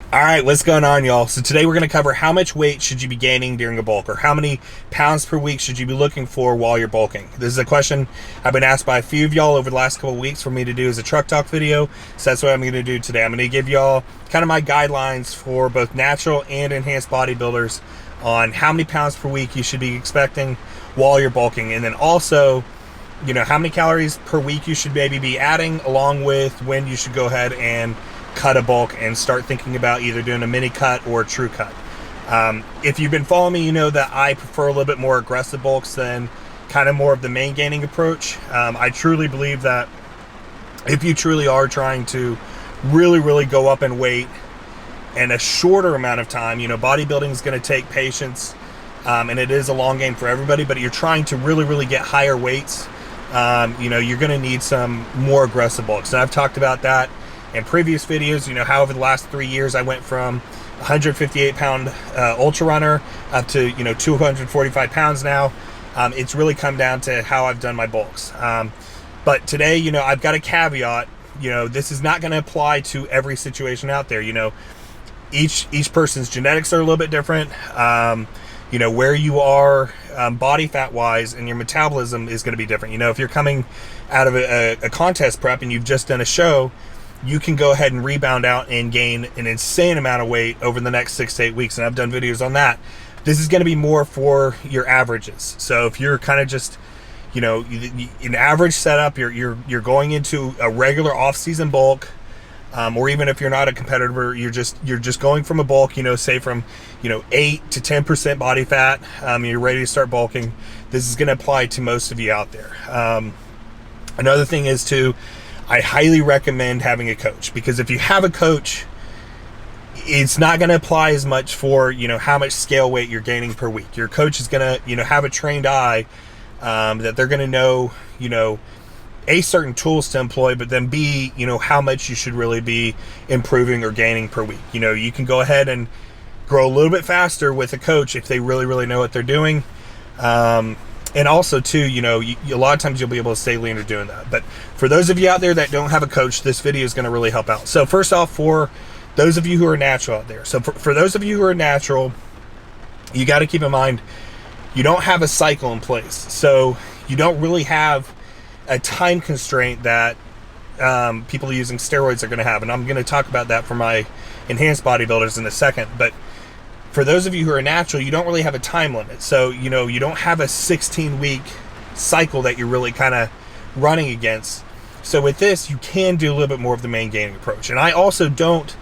All right, what's going on, y'all? So today we're going to cover how much weight should you be gaining during a bulk, or how many pounds per week should you be looking for while you're bulking. This is a question I've been asked by a few of y'all over the last couple of weeks for me to do as a truck talk video. So that's what I'm going to do today. I'm going to give y'all kind of my guidelines for both natural and enhanced bodybuilders on how many pounds per week you should be expecting while you're bulking, and then also, you know, how many calories per week you should maybe be adding, along with when you should go ahead and cut a bulk and start thinking about either doing a mini cut or a true cut. If you've been following me, you know that I prefer a little bit more aggressive bulks than kind of more of the main gaining approach. I truly believe that if you truly are trying to really go up in weight in a shorter amount of time, you know, bodybuilding is going to take patience, and it is a long game for everybody, but you're trying to really get higher weights, you know, you're going to need some more aggressive bulks. And I've talked about that in previous videos. You know, how over the last 3 years I went from 158 pound ultra runner up to, you know, 245 pounds now. It's really come down to how I've done my bulks. But today, you know, I've got a caveat. You know, this is not going to apply to every situation out there. You know, each person's genetics are a little bit different. You know, where you are body fat wise and your metabolism is going to be different. You know, if you're coming out of a contest prep and you've just done a show, you can go ahead and rebound out and gain an insane amount of weight over the next 6 to 8 weeks. And I've done videos on that. This is going to be more for your averages. So if you're kind of just, you know, an average setup, you're going into a regular off-season bulk, or even if you're not a competitor, you're just going from a bulk, you know, say from, you know, 8 to 10% body fat, you're ready to start bulking. This is going to apply to most of you out there. Another thing is to, I highly recommend having a coach, because if you have a coach, it's not going to apply as much for, you know, how much scale weight you're gaining per week. Your coach is going to, you know, have a trained eye, that they're going to know, you know, A, certain tools to employ, but then B, you know, how much you should really be improving or gaining per week. You know, you can go ahead and grow a little bit faster with a coach if they really know what they're doing. And also too, you know, a lot of times you'll be able to stay leaner doing that. But for those of you out there that don't have a coach, this video is going to really help out. So first off, for those of you who are natural out there, so for those of you who are natural, you got to keep in mind, you don't have a cycle in place. So you don't really have a time constraint that people using steroids are going to have. And I'm going to talk about that for my enhanced bodybuilders in a second. But for those of you who are natural, you don't really have a time limit. So, you know, you don't have a 16-week cycle that you're really kind of running against. So with this, you can do a little bit more of the main gaining approach. And I also don't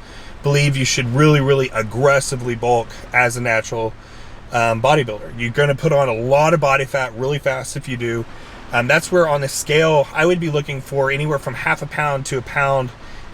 believe you should really aggressively bulk as a natural bodybuilder. You're going to put on a lot of body fat really fast if you do. That's where on the scale, I would be looking for anywhere from half a pound to a pound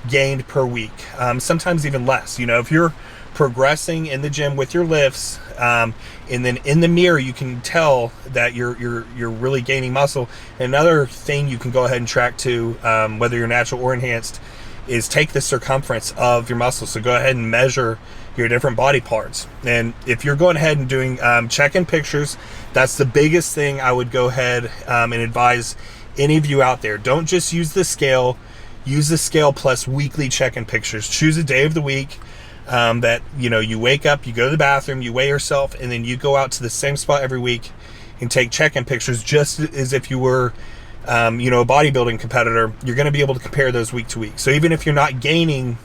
gained per week. Sometimes even less. You know, if you're progressing in the gym with your lifts, and then in the mirror you can tell that you're really gaining muscle. Another thing you can go ahead and track to, whether you're natural or enhanced, is take the circumference of your muscles. So go ahead and measure your different body parts. And if you're going ahead and doing check-in pictures, that's the biggest thing I would go ahead and advise any of you out there. Don't just use the scale. Use the scale plus weekly check-in pictures. Choose a day of the week that, you know, you wake up, you go to the bathroom, you weigh yourself, and then you go out to the same spot every week and take check-in pictures, just as if you were, you know, a bodybuilding competitor. You're going to be able to compare those week to week. So even if you're not gaining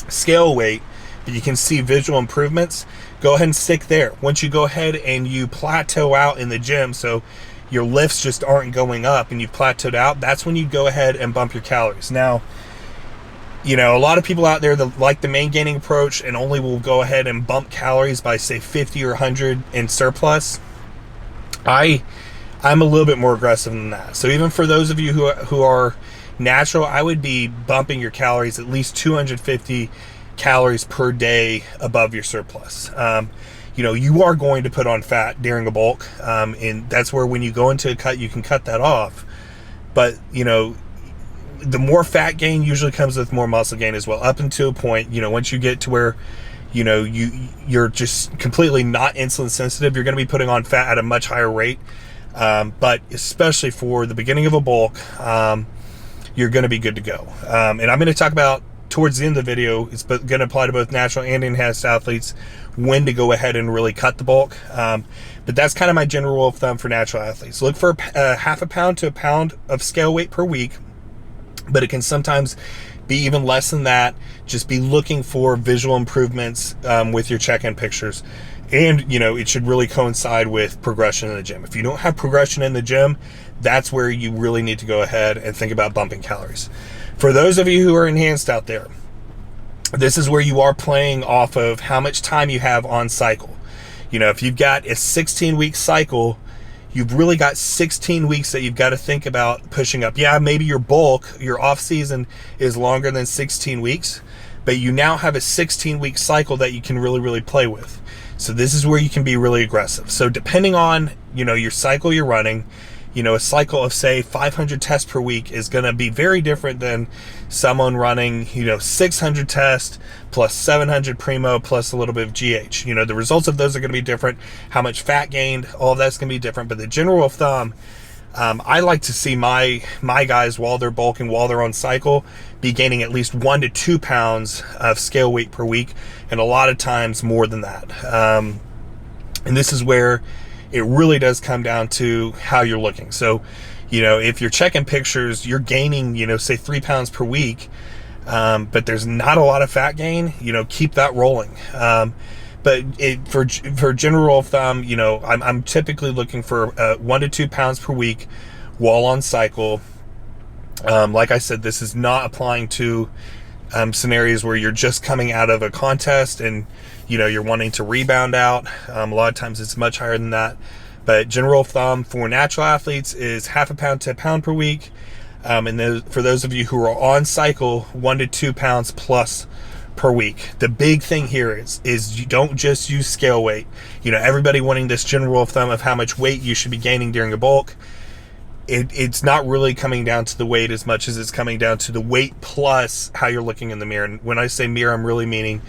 scale weight, but you can see visual improvements, go ahead and stick there. Once you go ahead and you plateau out in the gym, so your lifts just aren't going up and you've plateaued out, that's when you go ahead and bump your calories. Now, you know, a lot of people out there that like the main gaining approach and only will go ahead and bump calories by, say, 50 or 100 in surplus. I'm a little bit more aggressive than that. So even for those of you who are natural, I would be bumping your calories at least 250 calories per day above your surplus. You know, you are going to put on fat during a bulk, and that's where when you go into a cut, you can cut that off. But, you know, the more fat gain usually comes with more muscle gain as well, up until a point. You know, once you get to where, you know, you're just completely not insulin sensitive, you're going to be putting on fat at a much higher rate. But especially for the beginning of a bulk, you're going to be good to go. And I'm going to talk about towards the end of the video, it's going to apply to both natural and enhanced athletes when to go ahead and really cut the bulk. But that's kind of my general rule of thumb for natural athletes. Look for half a pound to a pound of scale weight per week, but it can sometimes be even less than that. Just be looking for visual improvements with your check-in pictures. And, it should really coincide with progression in the gym. If you don't have progression in the gym, that's where you really need to go ahead and think about bumping calories. For those of you who are enhanced out there, this is where you are playing off of how much time you have on cycle. If you've got a 16-week cycle, you've really got 16 weeks that you've got to think about pushing up. Yeah, maybe your bulk, your off season is longer than 16 weeks, but you now have a 16-week cycle that you can really, really play with. So this is where you can be really aggressive. So depending on, your cycle you're running, a cycle of, say, 500 tests per week is going to be very different than someone running, 600 tests plus 700 primo plus a little bit of GH. The results of those are going to be different. How much fat gained, all of that's going to be different. But the general rule of thumb, I like to see my guys, while they're bulking, while they're on cycle, be gaining at least 1 to 2 pounds of scale weight per week, and a lot of times more than that. And this is where it really does come down to how you're looking. So, if you're checking pictures, you're gaining, say 3 pounds per week, but there's not a lot of fat gain, keep that rolling. But for general rule of thumb, I'm typically looking for 1 to 2 pounds per week while on cycle. Like I said, this is not applying to scenarios where you're just coming out of a contest and you're wanting to rebound out. A lot of times it's much higher than that. But general rule of thumb for natural athletes is half a pound to a pound per week. And for those of you who are on cycle, 1 to 2 pounds plus per week. The big thing here is you don't just use scale weight. Everybody wanting this general rule of thumb of how much weight you should be gaining during a bulk. It's not really coming down to the weight as much as it's coming down to the weight plus how you're looking in the mirror. And when I say mirror, I'm really meaning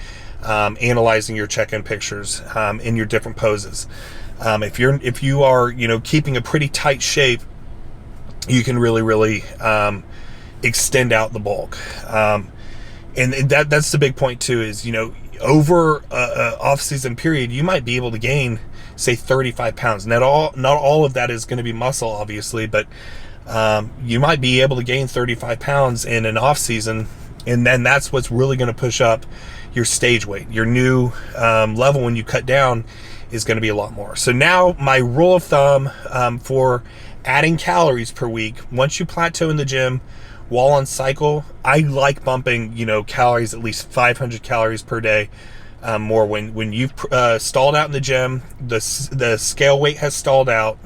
analyzing your check-in pictures in your different poses. If you are keeping a pretty tight shape, you can really extend out the bulk. And that's the big point too, is over a off-season period, you might be able to gain, say, 35 pounds. Not all of that is going to be muscle, obviously, but you might be able to gain 35 pounds in an off-season, and then that's what's really going to push up your stage weight. Your new level when you cut down is going to be a lot more. So now my rule of thumb for adding calories per week, once you plateau in the gym, while on cycle, I like bumping, calories, at least 500 calories per day more. When you've stalled out in the gym, the scale weight has stalled out,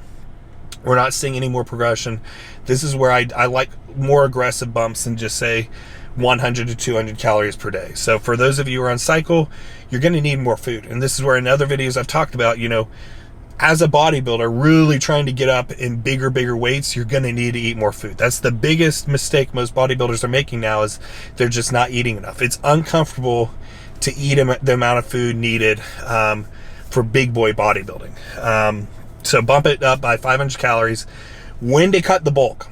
we're not seeing any more progression. This is where I like more aggressive bumps than just, say, 100 to 200 calories per day. So for those of you who are on cycle, you're going to need more food. And this is where in other videos I've talked about, as a bodybuilder really trying to get up in bigger weights, you're going to need to eat more food. That's the biggest mistake most bodybuilders are making now, is they're just not eating enough. It's uncomfortable to eat the amount of food needed for big boy bodybuilding. So bump it up by 500 calories. When to cut the bulk.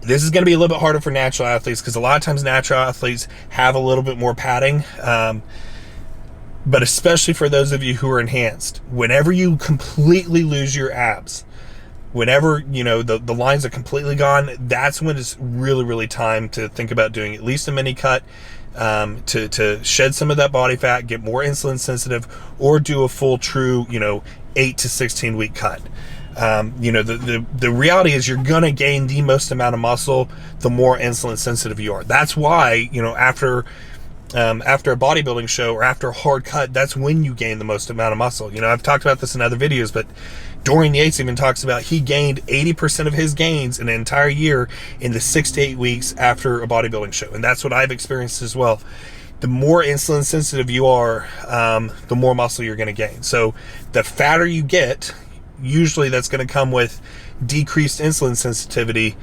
This is going to be a little bit harder for natural athletes, because a lot of times natural athletes have a little bit more padding. But especially for those of you who are enhanced, whenever you completely lose your abs, whenever the lines are completely gone, that's when it's really time to think about doing at least a mini cut to shed some of that body fat, get more insulin sensitive, or do a full true 8 to 16 week cut. The reality is you're gonna gain the most amount of muscle the more insulin sensitive you are. That's why after a bodybuilding show or after a hard cut, that's when you gain the most amount of muscle. I've talked about this in other videos, but Dorian Yates even talks about he gained 80% of his gains in an entire year in the 6 to 8 weeks after a bodybuilding show. And that's what I've experienced as well. The more insulin sensitive you are, the more muscle you're going to gain. So the fatter you get, usually that's going to come with decreased insulin sensitivity.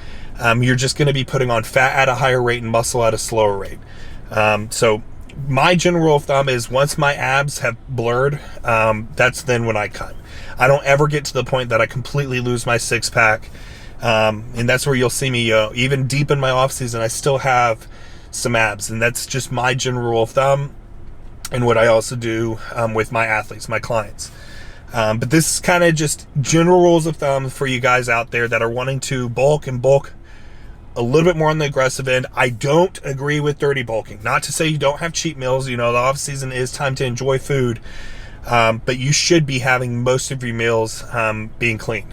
You're just going to be putting on fat at a higher rate and muscle at a slower rate. So my general rule of thumb is once my abs have blurred, that's then when I cut. I don't ever get to the point that I completely lose my six pack. And that's where you'll see me, even deep in my off season, I still have some abs. And that's just my general rule of thumb, and what I also do with my athletes, my clients. But this is kind of just general rules of thumb for you guys out there that are wanting to bulk and bulk a little bit more on the aggressive end. I don't agree with dirty bulking. Not to say you don't have cheat meals. You know, the off season is time to enjoy food, but you should be having most of your meals being clean.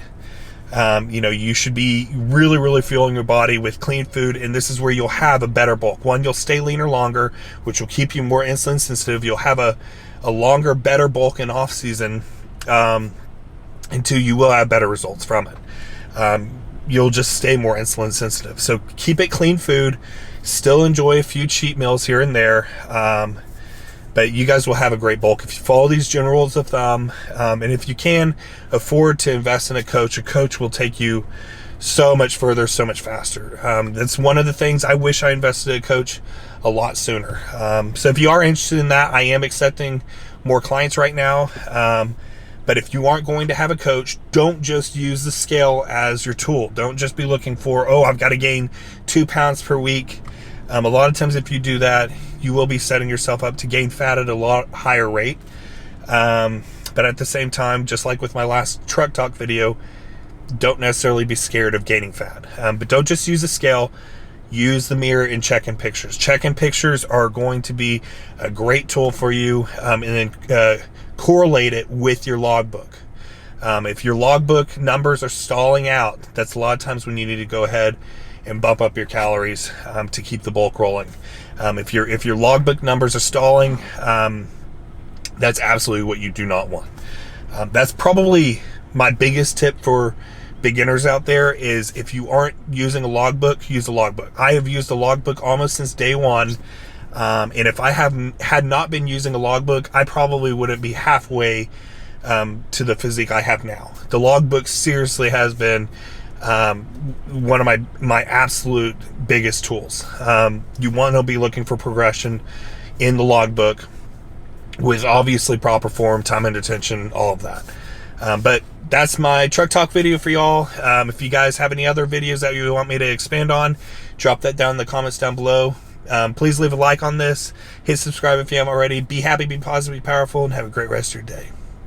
You know, you should be really, really fueling your body with clean food, and this is where you'll have a better bulk. One, you'll stay leaner longer, which will keep you more insulin sensitive. You'll have a longer, better bulk in off season, and two, you will have better results from it. You'll just stay more insulin sensitive. So keep it clean food, still enjoy a few cheat meals here and there, but you guys will have a great bulk if you follow these general rules of thumb. And if you can afford to invest in a coach will take you so much further, so much faster. That's one of the things I wish I invested in a coach a lot sooner. So if you are interested in that, I am accepting more clients right now. But if you aren't going to have a coach, don't just use the scale as your tool. Don't just be looking for, oh, I've got to gain 2 pounds per week. A lot of times if you do that, you will be setting yourself up to gain fat at a lot higher rate. But at the same time, just like with my last truck talk video, don't necessarily be scared of gaining fat. But don't just use a scale. Use the mirror and check-in pictures. Check-in pictures are going to be a great tool for you, and then correlate it with your logbook. If your logbook numbers are stalling out, that's a lot of times when you need to go ahead and bump up your calories to keep the bulk rolling. If your logbook numbers are stalling, that's absolutely what you do not want. That's probably my biggest tip for beginners out there is if you aren't using a logbook, use a logbook. I have used a logbook almost since day one. And if I had not been using a logbook, I probably wouldn't be halfway to the physique I have now. The logbook seriously has been one of my absolute biggest tools. You want to be looking for progression in the logbook with obviously proper form, time and attention, all of that. But that's my truck talk video for y'all. If you guys have any other videos that you want me to expand on, drop that down in the comments down below. Please leave a like on this. Hit subscribe if you haven't already. Be happy, be positive, be powerful, and have a great rest of your day.